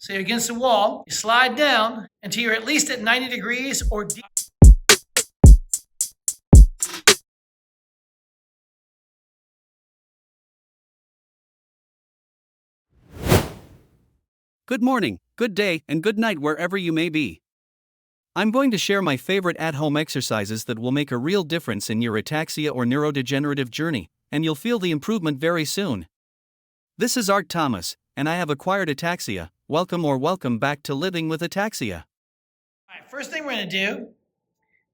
So you're against the wall. You slide down until you're at least at 90 degrees or deep. Good morning, good day, and good night wherever you may be. I'm going to share my favorite at-home exercises that will make a real difference in your ataxia or neurodegenerative journey, and you'll feel the improvement very soon. This is Art Thomas, and I have acquired ataxia. Welcome back to Living with Ataxia. All right, first thing we're going to do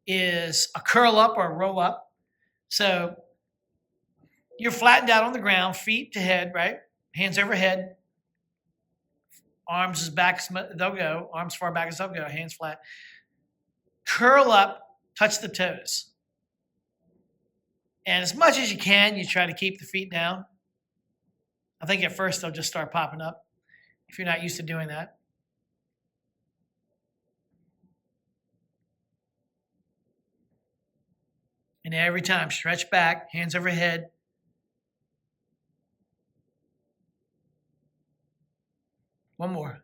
is a curl up or a roll up. So you're flattened out on the ground, feet to head, right? Hands overhead. Arms as back as they'll go. Arms far back as they'll go. Hands flat. Curl up, touch the toes. And as much as you can, you try to keep the feet down. I think at first they'll just start popping up if you're not used to doing that. And every time, stretch back, hands overhead. One more.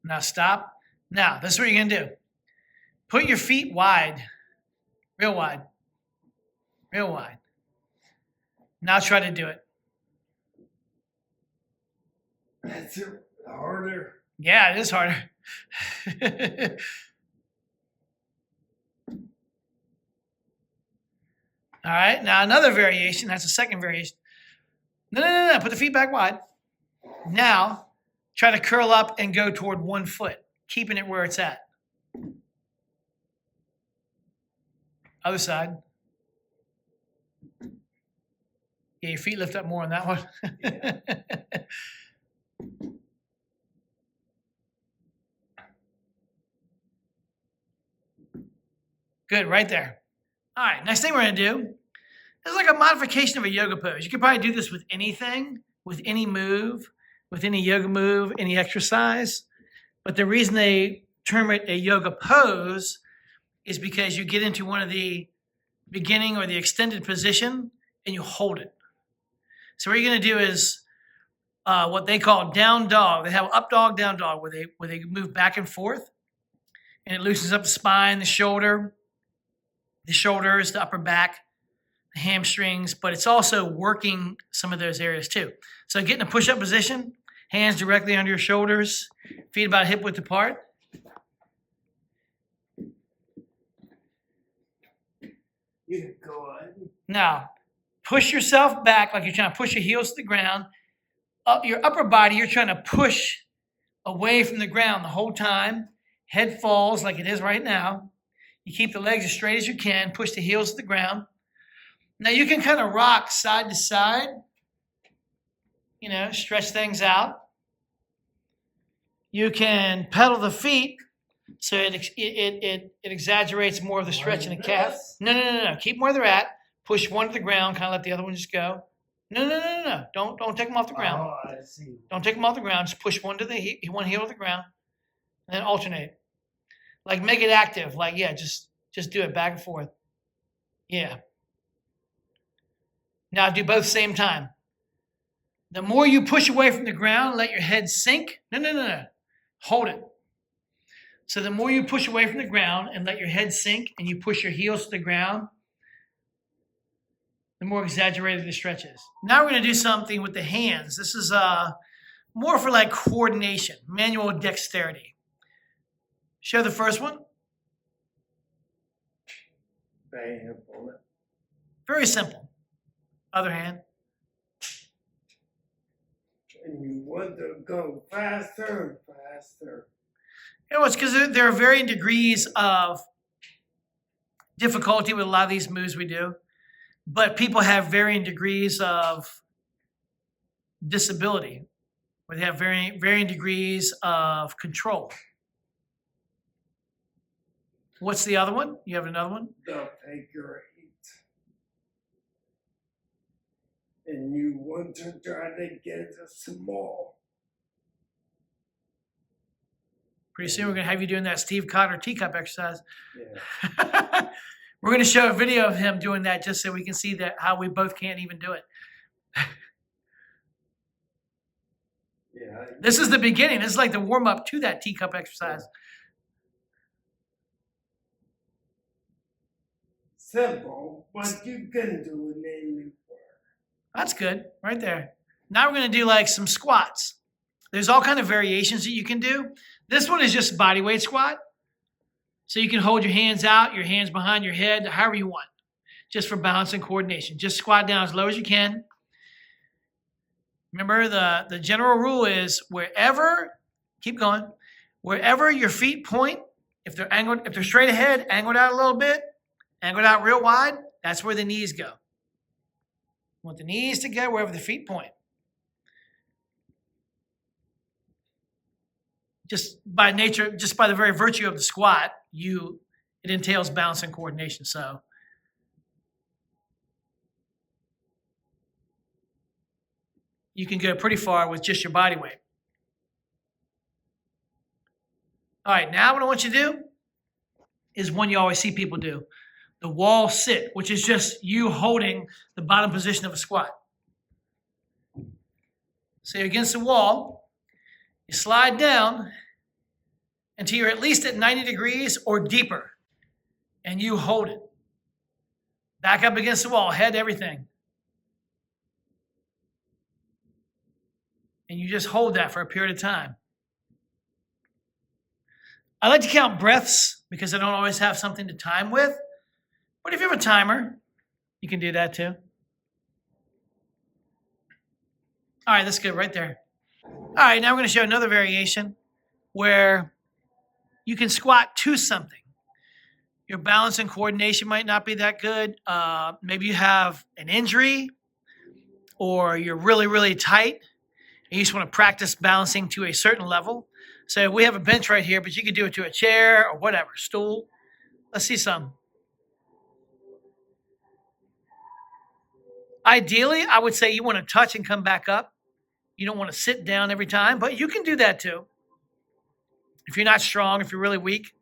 Now stop. Now, this is what you're going to do. Put your feet wide, real wide, real wide. Now try to do it. That's harder. Yeah, it is harder. All right, now another variation. That's a second variation. No. Put the feet back wide. Now, try to curl up and go toward one foot, keeping it where it's at. Other side. Yeah, your feet lift up more on that one. Good, right there. All right, next thing we're going to do is like a modification of a yoga pose. You could probably do this with anything, with any move, with any yoga move, any exercise. But the reason they term it a yoga pose is because you get into one of the beginning or the extended position and you hold it. So what you're going to do is what they call down dog. They have up dog, down dog, where they move back and forth, and it loosens up the spine, the shoulders, the upper back, the hamstrings, but it's also working some of those areas too. So get in a push-up position, hands directly under your shoulders, feet about hip width apart. You go on. Now, push yourself back like you're trying to push your heels to the ground. Up your upper body, you're trying to push away from the ground the whole time. Head falls like it is right now. You keep the legs as straight as you can. Push the heels to the ground. Now you can kind of rock side to side. You know, stretch things out. You can pedal the feet so it exaggerates more of the stretch in the calf. No. Keep them where they're at. Push one to the ground. Kind of let the other one just go. No. Don't take them off the ground. Oh, I see. Don't take them off the ground. Just push one one heel to the ground, and then alternate. Like make it active. Like just do it back and forth. Yeah. Now do both same time. The more you push away from the ground, let your head sink. No. Hold it. So the more you push away from the ground and let your head sink and you push your heels to the ground, the more exaggerated the stretch is. Now we're going to do something with the hands. This is more for like coordination, manual dexterity. Show the first one. Very simple. Other hand. And you want to go faster and faster. You know, it's because there are varying degrees of difficulty with a lot of these moves we do, but people have varying degrees of disability, where they have varying degrees of control. What's the other one? You have another one? The figure 8. And you want to try to get it small. Pretty soon we're going to have you doing that Steve Cotter teacup exercise. Yeah. We're going to show a video of him doing that just so we can see that how we both can't even do it. This is the beginning. This is like the warm up to that teacup exercise. Simple, but you can do it anywhere. That's good, right there. Now we're going to do like some squats. There's all kind of variations that you can do. This one is just body weight squat. So you can hold your hands out, your hands behind your head, however you want, just for balance and coordination. Just squat down as low as you can. Remember, the general rule is wherever your feet point, if they're angled, if they're straight ahead, angled out a little bit, angled out real wide, that's where the knees go. You want the knees to go wherever the feet point. Just by nature, just by the very virtue of the squat, it entails balance and coordination. So you can go pretty far with just your body weight. All right, now what I want you to do is one you always see people do, the wall sit, which is just you holding the bottom position of a squat. So you're against the wall. You slide down until you're at least at 90 degrees or deeper, and you hold it. Back up against the wall, head, everything. And you just hold that for a period of time. I like to count breaths because I don't always have something to time with. But if you have a timer, you can do that too. All right, that's good right there. All right, now we're going to show another variation where you can squat to something. Your balance and coordination might not be that good. Maybe you have an injury or you're really, really tight and you just want to practice balancing to a certain level. So we have a bench right here, but you can do it to a chair or whatever, stool. Let's see some. Ideally, I would say you want to touch and come back up. You don't want to sit down every time, but you can do that too. If you're not strong, if you're really weak,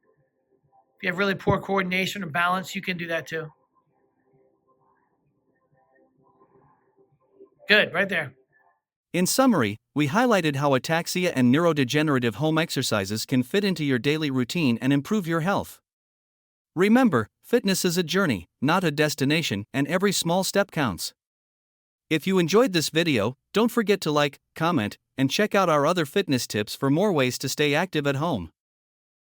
if you have really poor coordination or balance, you can do that too. Good, right there. In summary, we highlighted how ataxia and neurodegenerative home exercises can fit into your daily routine and improve your health. Remember, fitness is a journey, not a destination, and every small step counts. If you enjoyed this video, don't forget to like, comment, and check out our other fitness tips for more ways to stay active at home.